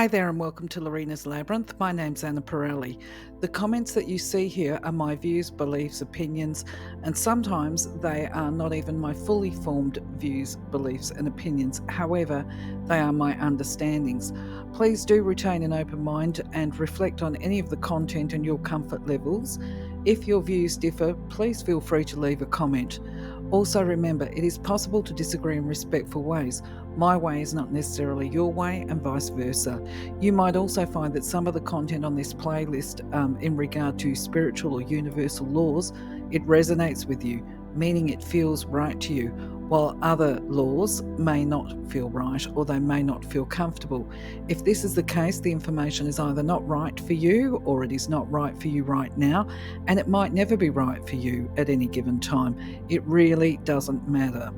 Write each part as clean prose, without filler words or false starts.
Hi there and welcome to Lorena's Labyrinth. My name's Anna Pirelli. The comments that you see here are my views, beliefs, opinions, and sometimes they are not even my fully formed views, beliefs, and opinions. However, they are my understandings. Please do retain an open mind and reflect on any of the content and your comfort levels. If your views differ, please feel free to leave a comment. Also remember, it is possible to disagree in respectful ways. My way is not necessarily your way and vice versa. You might also find that some of the content on this playlist in regard to spiritual or universal laws, it resonates with you, meaning it feels right to you, while other laws may not feel right or they may not feel comfortable. If this is the case, the information is either not right for you or it is not right for you right now, and it might never be right for you at any given time. It really doesn't matter.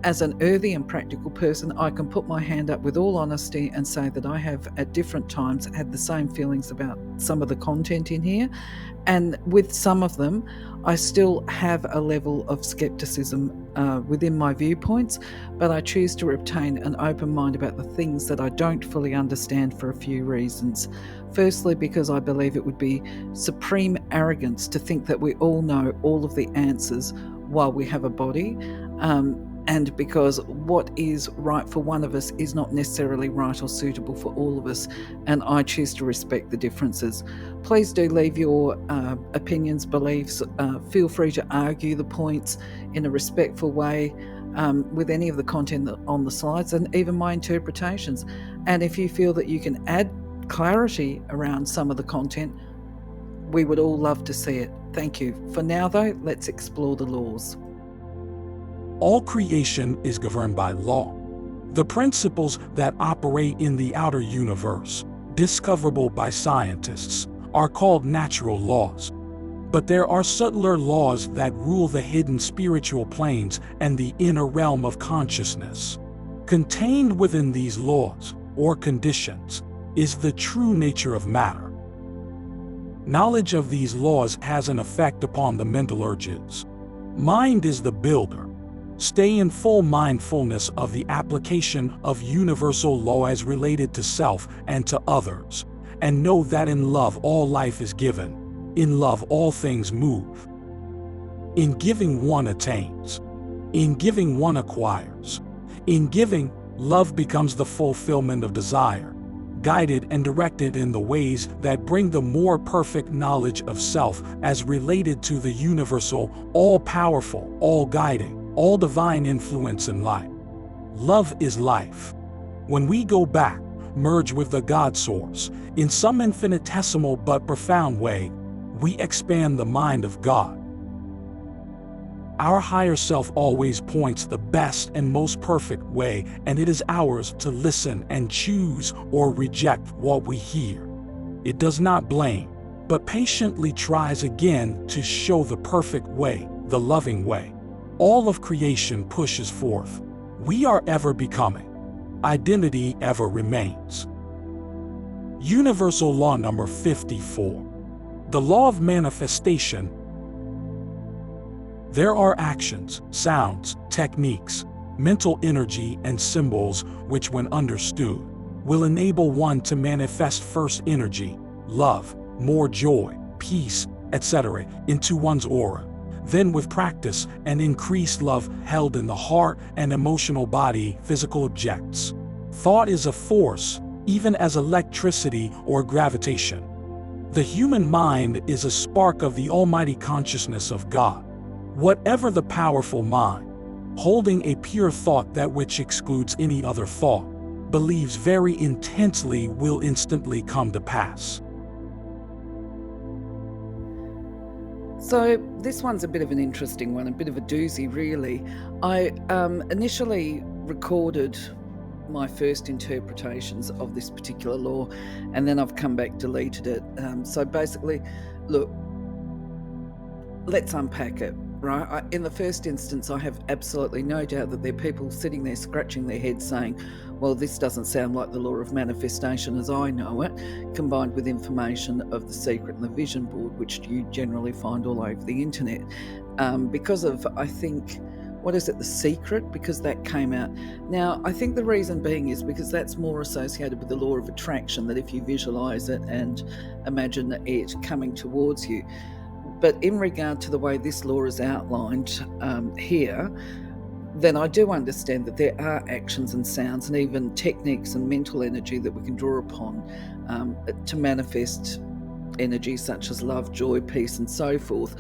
As an earthy and practical person, I can put my hand up with all honesty and say that I have at different times had the same feelings about some of the content in here. And with some of them, I still have a level of skepticism within my viewpoints, but I choose to retain an open mind about the things that I don't fully understand for a few reasons. Firstly, because I believe it would be supreme arrogance to think that we all know all of the answers while we have a body. And because what is right for one of us is not necessarily right or suitable for all of us, and I choose to respect the differences. Please do leave your opinions, beliefs. Feel free to argue the points in a respectful way with any of the content on the slides and even my interpretations. And if you feel that you can add clarity around some of the content, we would all love to see it. Thank you. For now, though, let's explore the laws. All creation is governed by law. The principles that operate in the outer universe, discoverable by scientists, are called natural laws. But there are subtler laws that rule the hidden spiritual planes and the inner realm of consciousness. Contained within these laws, or conditions, is the true nature of matter. Knowledge of these laws has an effect upon the mental urges. Mind is the builder. Stay in full mindfulness of the application of universal law as related to self and to others, and know that in love all life is given, in love all things move. In giving one attains, in giving one acquires. In giving, love becomes the fulfillment of desire, guided and directed in the ways that bring the more perfect knowledge of self as related to the universal, all-powerful, all-guiding, all divine influence in life. Love is life. When we go back, merge with the God source, in some infinitesimal but profound way, we expand the mind of God. Our higher self always points the best and most perfect way, and it is ours to listen and choose or reject what we hear. It does not blame, but patiently tries again to show the perfect way, the loving way. All of creation pushes forth. We are ever becoming. Identity ever remains. Universal law number 54. The law of manifestation. There are actions, sounds, techniques, mental energy, and symbols which, when understood, will enable one to manifest first energy, love, more joy, peace, etc. into one's aura. Then with practice and increased love held in the heart and emotional body, physical objects. Thought is a force, even as electricity or gravitation. The human mind is a spark of the almighty consciousness of God. Whatever the powerful mind, holding a pure thought that which excludes any other thought, believes very intensely will instantly come to pass. So this one's a bit of an interesting one, a bit of a doozy really. I initially recorded my first interpretations of this particular law, and then I've come back, deleted it. So basically, look, let's unpack it, right? In the first instance, I have absolutely no doubt that there are people sitting there scratching their heads saying, well, this doesn't sound like the law of manifestation as I know it, combined with information of the secret and the vision board, which you generally find all over the internet. Because of, I think, what is it, The Secret, because that came out. Now, I think the reason being is because that's more associated with the law of attraction, that if you visualize it and imagine it coming towards you. But in regard to the way this law is outlined here, then I do understand that there are actions and sounds and even techniques and mental energy that we can draw upon to manifest energy such as love, joy, peace, and so forth.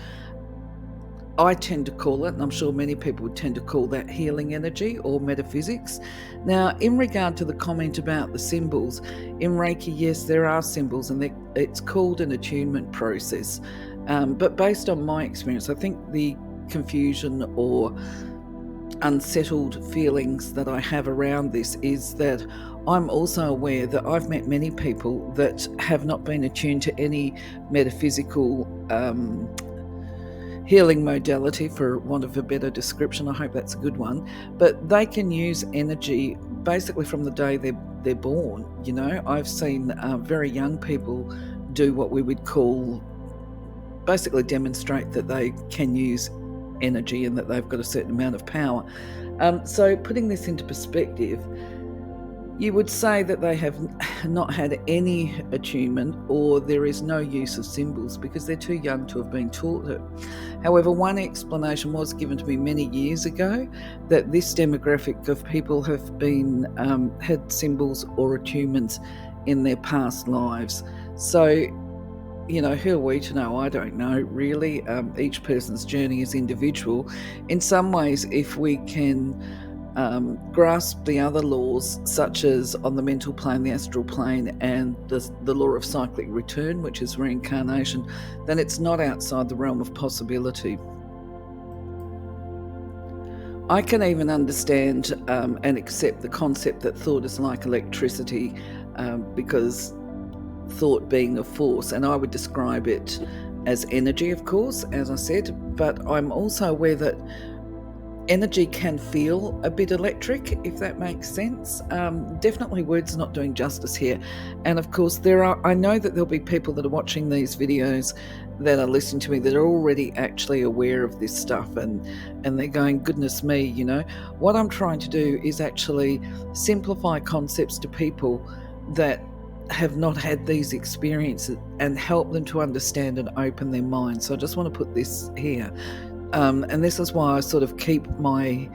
I tend to call it, and I'm sure many people would tend to call that, healing energy or metaphysics. Now, in regard to the comment about the symbols, in Reiki, yes, there are symbols, and it's called an attunement process. But based on my experience, I think the confusion or unsettled feelings that I have around this is that I'm also aware that I've met many people that have not been attuned to any metaphysical healing modality, for want of a better description. I hope that's a good one. But they can use energy basically from the day they're born. You know, I've seen very young people do what we would call basically demonstrate that they can use energy and that they've got a certain amount of power. So putting this into perspective, you would say that they have not had any attunement, or there is no use of symbols because they're too young to have been taught it. However, one explanation was given to me many years ago that this demographic of people have been had symbols or attunements in their past lives. So, you know, who are we to know? I don't know, really. Each person's journey is individual. In some ways, if we can grasp the other laws, such as on the mental plane, the astral plane, and the law of cyclic return, which is reincarnation, then it's not outside the realm of possibility. I can even understand and accept the concept that thought is like electricity, because thought being a force, and I would describe it as energy, of course, as I said, but I'm also aware that energy can feel a bit electric, if that makes sense. Definitely words not doing justice here. And of course, I know that there'll be people that are watching these videos that are listening to me that are already actually aware of this stuff, and they're going, goodness me, you know. What I'm trying to do is actually simplify concepts to people that have not had these experiences and help them to understand and open their minds. So I just want to put this here. And this is why I sort of keep my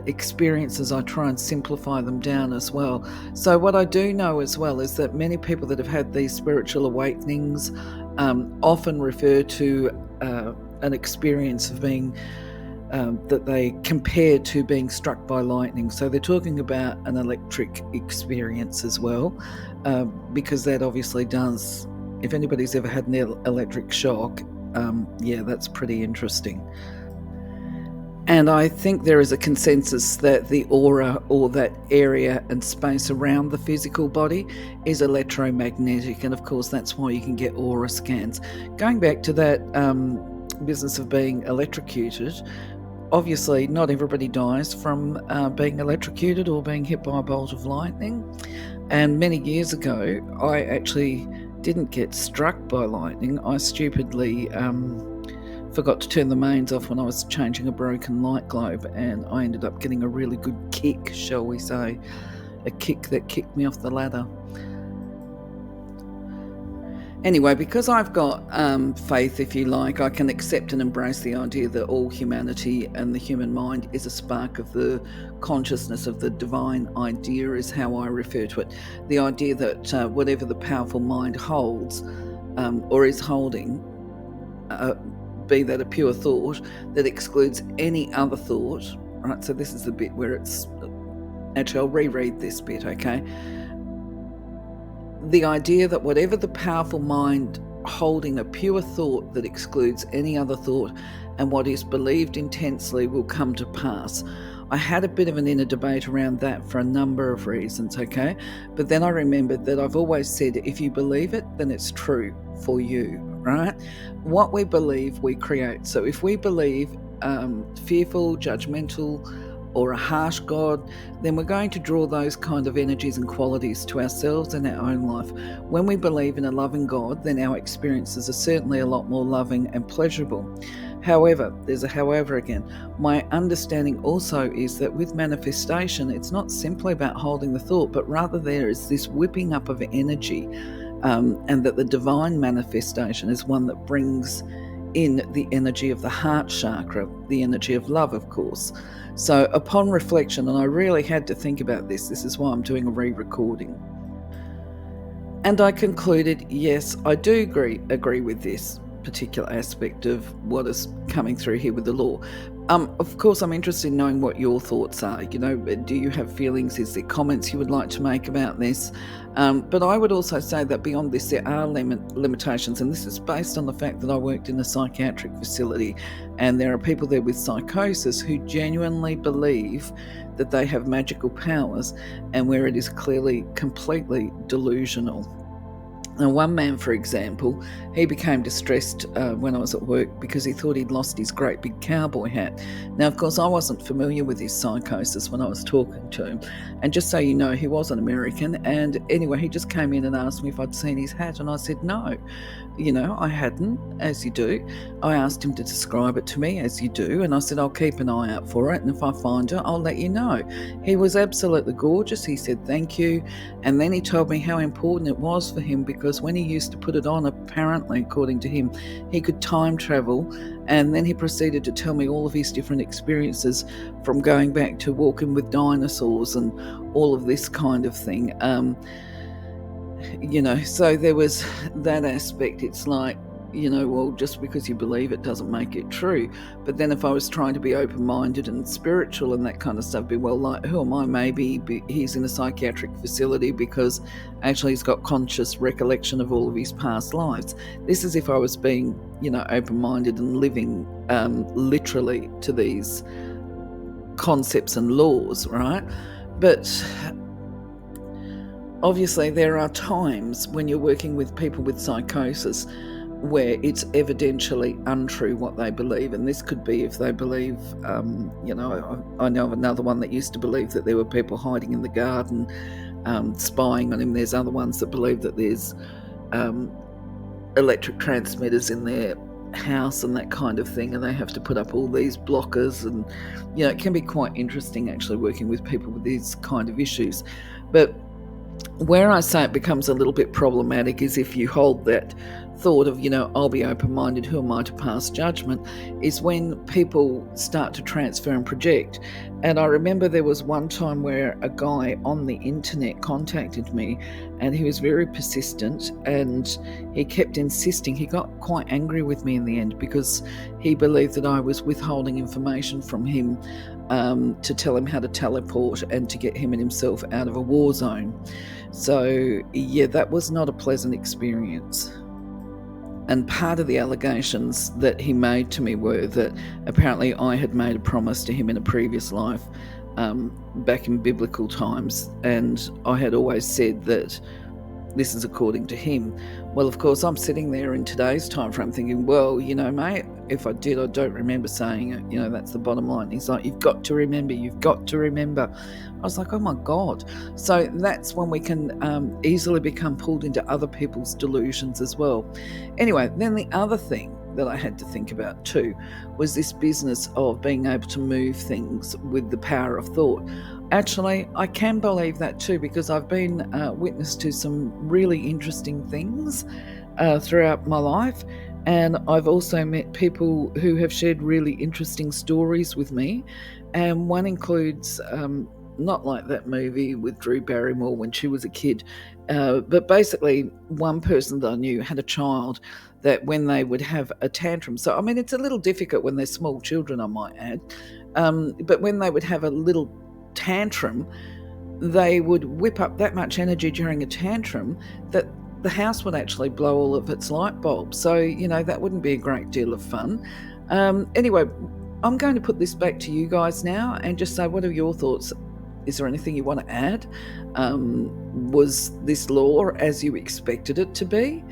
experiences, I try and simplify them down as well. So what I do know as well is that many people that have had these spiritual awakenings often refer to an experience of being that they compare to being struck by lightning. So they're talking about an electric experience as well, because that obviously does, if anybody's ever had an electric shock, yeah, that's pretty interesting. And I think there is a consensus that the aura, or that area and space around the physical body, is electromagnetic, and of course that's why you can get aura scans. Going back to that business of being electrocuted, obviously not everybody dies from being electrocuted or being hit by a bolt of lightning. And many years ago, I actually didn't get struck by lightning. I stupidly forgot to turn the mains off when I was changing a broken light globe, and I ended up getting a really good kick, shall we say, a kick that kicked me off the ladder. Anyway, because I've got faith, if you like, I can accept and embrace the idea that all humanity and the human mind is a spark of the consciousness of the divine idea, is how I refer to it. The idea that whatever the powerful mind holds or is holding, be that a pure thought that excludes any other thought, right? So this is the bit where it's, actually I'll reread this bit, okay? The idea that whatever the powerful mind holding a pure thought that excludes any other thought, and what is believed intensely will come to pass. I had a bit of an inner debate around that for a number of reasons, okay? But then I remembered that I've always said, if you believe it, then it's true for you, right? What we believe, we create. So if we believe fearful, judgmental, or a harsh God, then we're going to draw those kind of energies and qualities to ourselves and our own life. When we believe in a loving God, then our experiences are certainly a lot more loving and pleasurable. However, there's a however again. My understanding also is that with manifestation, it's not simply about holding the thought, but rather there is this whipping up of energy, and that the divine manifestation is one that brings in the energy of the heart chakra, the energy of love, of course. So upon reflection, and I really had to think about this is why I'm doing a re-recording. And I concluded, yes, I do agree with this particular aspect of what is coming through here with the law. Of course, I'm interested in knowing what your thoughts are. Do you have feelings? Is there comments you would like to make about this? But I would also say that beyond this, there are limitations, and this is based on the fact that I worked in a psychiatric facility, and there are people there with psychosis who genuinely believe that they have magical powers, and where it is clearly completely delusional. Now, one man, for example, he became distressed when I was at work because he thought he'd lost his great big cowboy hat. Now, of course, I wasn't familiar with his psychosis when I was talking to him. And just so you know, he was an American. And anyway, he just came in and asked me if I'd seen his hat. And I said, no, I hadn't, as you do. I asked him to describe it to me, as you do. And I said, I'll keep an eye out for it. And if I find it, I'll let you know. He was absolutely gorgeous. He said, thank you. And then he told me how important it was for him because when he used to put it on, apparently, according to him, he could time travel. And then he proceeded to tell me all of his different experiences from going back to walking with dinosaurs and all of this kind of thing. So there was that aspect. It's like, well, just because you believe it doesn't make it true. But then if I was trying to be open-minded and spiritual and that kind of stuff, be, well, like, who am I? Maybe he's in a psychiatric facility because actually he's got conscious recollection of all of his past lives. This is if I was being, open-minded and living literally to these concepts and laws, right? But obviously there are times when you're working with people with psychosis where it's evidentially untrue what they believe. And this could be if they believe, I know of another one that used to believe that there were people hiding in the garden, spying on him. There's other ones that believe that there's electric transmitters in their house and that kind of thing, and they have to put up all these blockers. And, it can be quite interesting actually working with people with these kind of issues. But where I say it becomes a little bit problematic is if you hold that thought of, I'll be open-minded, who am I to pass judgment, is when people start to transfer and project. And I remember there was one time where a guy on the internet contacted me, and he was very persistent, and he kept insisting. He got quite angry with me in the end because he believed that I was withholding information from him to tell him how to teleport and to get him and himself out of a war zone. So, yeah, that was not a pleasant experience. And part of the allegations that he made to me were that apparently I had made a promise to him in a previous life, back in biblical times, and I had always said that this is according to him. Well, of course, I'm sitting there in today's time frame thinking, well, mate, if I did, I don't remember saying it. That's the bottom line. He's like, you've got to remember. I was like, oh my God. So that's when we can easily become pulled into other people's delusions as well. Anyway, then the other thing that I had to think about too was this business of being able to move things with the power of thought. Actually, I can believe that too, because I've been witness to some really interesting things throughout my life. And I've also met people who have shared really interesting stories with me. And one includes, not like that movie with Drew Barrymore when she was a kid, but basically one person that I knew had a child that when they would have a tantrum, so I mean it's a little difficult when they're small children, I might add, but when they would have a little tantrum, they would whip up that much energy during a tantrum that the house would actually blow all of its light bulbs. So, that wouldn't be a great deal of fun. Anyway, I'm going to put this back to you guys now and just say, what are your thoughts? Is there anything you want to add? Was this law as you expected it to be?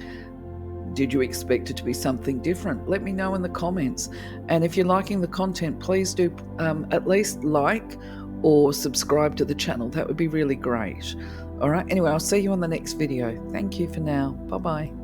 Did you expect it to be something different? Let me know in the comments. And if you're liking the content, please do at least like or subscribe to the channel. That would be really great. All right. Anyway, I'll see you on the next video. Thank you for now. Bye-bye.